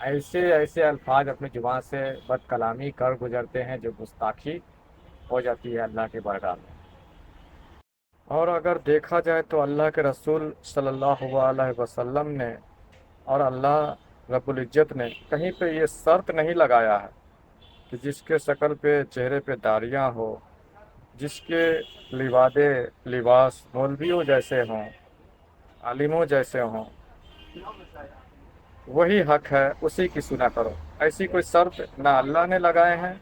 ایسے ایسے الفاظ اپنی زبان سے بد کلامی کر گزرتے ہیں جو گستاخی ہو جاتی ہے اللہ کی بارگاہ میں۔ اور اگر دیکھا جائے تو اللہ کے رسول صلی اللہ علیہ وسلم نے اور اللہ رب العزت نے کہیں پہ یہ شرط نہیں لگایا ہے کہ جس کے شکل پہ چہرے پہ داڑیاں ہو، جس کے لباس مولویوں جیسے ہوں، عالموں جیسے ہوں، وہی حق ہے، اسی کی سنا کرو۔ ایسی کوئی شرط نہ اللہ نے لگائے ہیں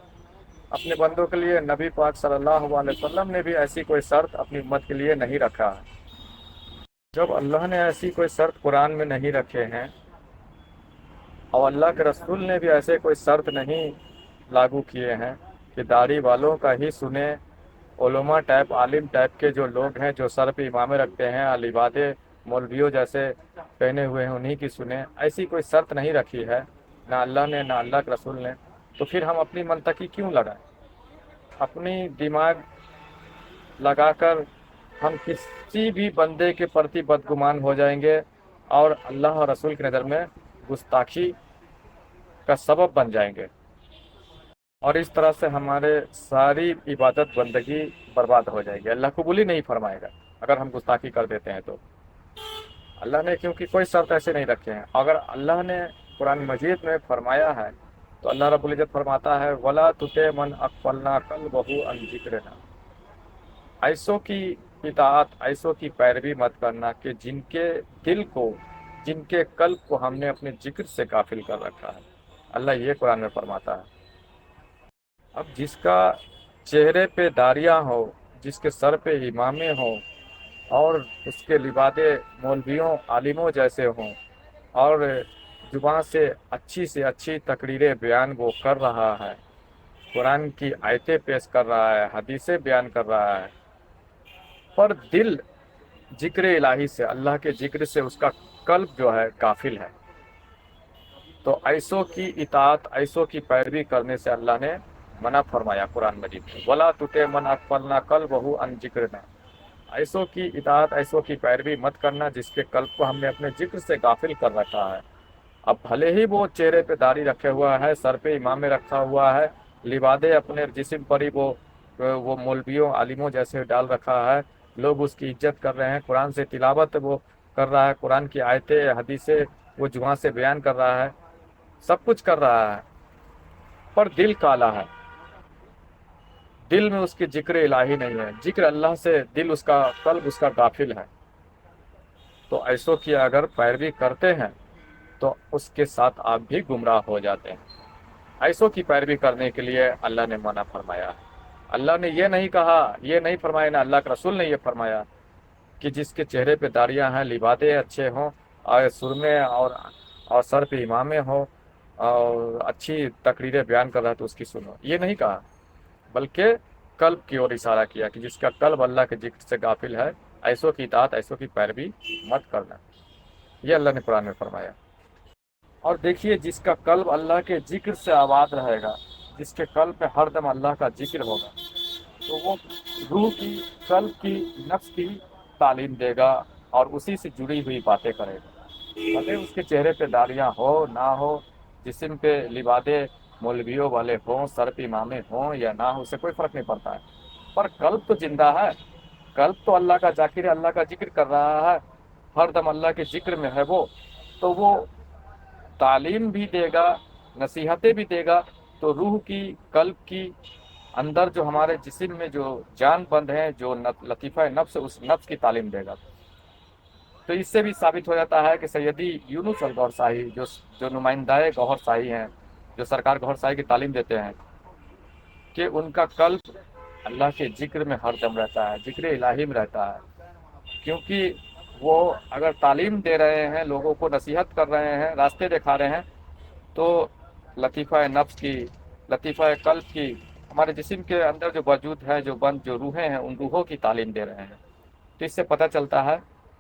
اپنے بندوں کے لیے، نبی پاک صلی اللہ علیہ وسلم نے بھی ایسی کوئی شرط اپنی امت کے لیے نہیں رکھا ہے۔ جب اللہ نے ایسی کوئی شرط قرآن میں نہیں رکھے ہیں اور اللہ کے رسول نے بھی ایسے کوئی شرط نہیں لاگو کیے ہیں کہ داڑھی والوں کا ہی سنیں، علماء ٹائپ عالم ٹائپ کے جو لوگ ہیں جو سر پہ امامے رکھتے ہیں، لبادے مولویوں جیسے پہنے ہوئے ہیں انہی کی سنیں، ایسی کوئی شرط نہیں رکھی ہے نہ اللہ نے نہ اللہ کے رسول نے، تو پھر ہم اپنی منطقی کیوں لگائیں؟ اپنی دماغ لگا کر ہم کسی بھی بندے کے پرتی بدگمان ہو جائیں گے اور اللہ اور رسول کی نظر میں گستاخی کا سبب بن جائیں گے، اور اس طرح سے ہمارے ساری عبادت بندگی برباد ہو جائے گی، اللہ قبول ہی نہیں فرمائے گا اگر ہم گستاخی کر دیتے ہیں تو۔ اللہ نے کیونکہ کوئی شرط ایسے نہیں رکھے ہیں، اگر اللہ نے قرآن مجید میں فرمایا ہے تو اللہ رب العزت فرماتا ہے وَلَا تُطِعْ مَنْ أَغْفَلْنَا قَلْبَهُ عَنْ ذِكْرِنَا، ایسوں کی اطاعت، ایسوں کی پیروی مت کرنا کہ جن کے دل کو، جن کے قلب کو ہم نے اپنے ذکر سے غافل کر رکھا ہے، اللہ یہ قرآن میں فرماتا ہے۔ اب جس کا چہرے پہ داڑیاں ہو، جس کے سر پہ امامے ہوں اور اس کے لبادے مولویوں عالموں جیسے ہوں اور زبان سے اچھی تقریریں بیان وہ کر رہا ہے، قرآن کی آیتیں پیش کر رہا ہے، حدیثیں بیان کر رہا ہے، پر دل ذکر الہی سے، اللہ کے ذکر سے اس کا قلب جو ہے غافل ہے، تو ایسوں کی اطاعت، ایسوں کی پیروی کرنے سے اللہ نے منع فرمایا قرآن مجید میں، وَلَا تُطِعْ مَنْ أَغْفَلْنَا قَلْبَهُ عَنْ ذِكْرِنَا، ایسوں کی اطاعت، ایسوں کی پیروی مت کرنا جس کے قلب کو ہم نے اپنے ذکر سے غافل کر رکھا ہے۔ اب بھلے ہی وہ چہرے پہ داڑھی رکھے ہوا ہے، سر پہ امامے رکھا ہوا ہے، لبادے اپنے جسم پر ہی وہ مولویوں عالموں جیسے ڈال رکھا ہے، لوگ اس کی عزت کر رہے ہیں، قرآن سے تلاوت وہ کر رہا ہے، قرآن کی آیتیں حدیثیں وہ زبان سے بیان کر رہا ہے، سب کچھ کر رہا ہے، پر دل کالا ہے، دل میں اس کی ذکر الہی نہیں ہے، ذکر اللہ سے دل اس کا، قلب اس کا غافل ہے، تو ایسوں کی اگر پیروی کرتے ہیں تو اس کے ساتھ آپ بھی گمراہ ہو جاتے ہیں۔ ایسوں کی پیروی کرنے کے لیے اللہ نے منع فرمایا۔ اللہ نے یہ نہیں کہا، یہ نہیں فرمایا، نہ اللہ کے رسول نے یہ فرمایا کہ جس کے چہرے پہ داڑیاں ہیں، لبادے اچھے ہوں اور سرمے اور سر پہ امامے ہوں اور اچھی تقریریں بیان کر رہا ہے تو اس کی سنو، یہ نہیں کہا، بلکہ قلب کی اور اشارہ کیا کہ جس کا قلب اللہ کے ذکر سے غافل ہے، ایسوں کی اطاعت، ایسوں کی پیروی مت کرنا، یہ اللہ نے قرآن میں فرمایا۔ اور دیکھیے جس کا قلب اللہ کے ذکر سے آباد رہے گا، جس کے قلب پہ ہر دم اللہ کا ذکر ہوگا، تو وہ روح کی، قلب کی، نفس کی تعلیم دے گا اور اسی سے جڑی ہوئی باتیں کرے گا، بھلے اس کے چہرے پہ داڑیاں ہو نہ ہو، جسم پہ لبادے مولویوں والے ہوں، سر پہ امامے ہوں یا نہ ہو، اسے کوئی فرق نہیں پڑتا ہے، پر قلب تو زندہ ہے، قلب تو اللہ کا ذاکر ہے، اللہ کا ذکر کر رہا ہے، ہر دم اللہ کے ذکر میں ہے وہ، تو وہ تعلیم بھی دے گا، نصیحتیں بھی دے گا، تو روح کی، قلب کی اندر جو ہمارے جسم میں جو جان بند ہیں، جو لطیفہ نفس، اس نفس کی تعلیم دے گا۔ تو اس سے بھی ثابت ہو جاتا ہے کہ سیدی یونس الگور شاہی جو نمائندہ گوہر شاہی ہیں، جو سرکار گوہر شاہی کی تعلیم دیتے ہیں، کہ ان کا قلب اللہ کے ذکر میں ہر دم رہتا ہے، ذکر الہی میں رہتا ہے، کیونکہ وہ اگر تعلیم دے رہے ہیں، لوگوں کو نصیحت کر رہے ہیں، راستے دکھا رہے ہیں، تو لطیفہ نفس کی، لطیفہ قلب کی، ہمارے جسم کے اندر جو موجود ہے، جو روحیں ہیں، ان روحوں کی تعلیم دے رہے ہیں، تو اس سے پتہ چلتا ہے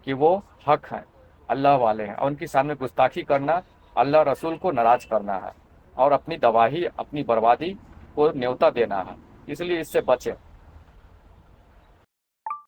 کہ وہ حق ہیں، اللہ والے ہیں، اور ان کی سامنے گستاخی کرنا اللہ رسول کو ناراض کرنا ہے اور اپنی تباہی، اپنی بربادی کو نیوتا دینا ہے، اس لیے اس سے بچیں۔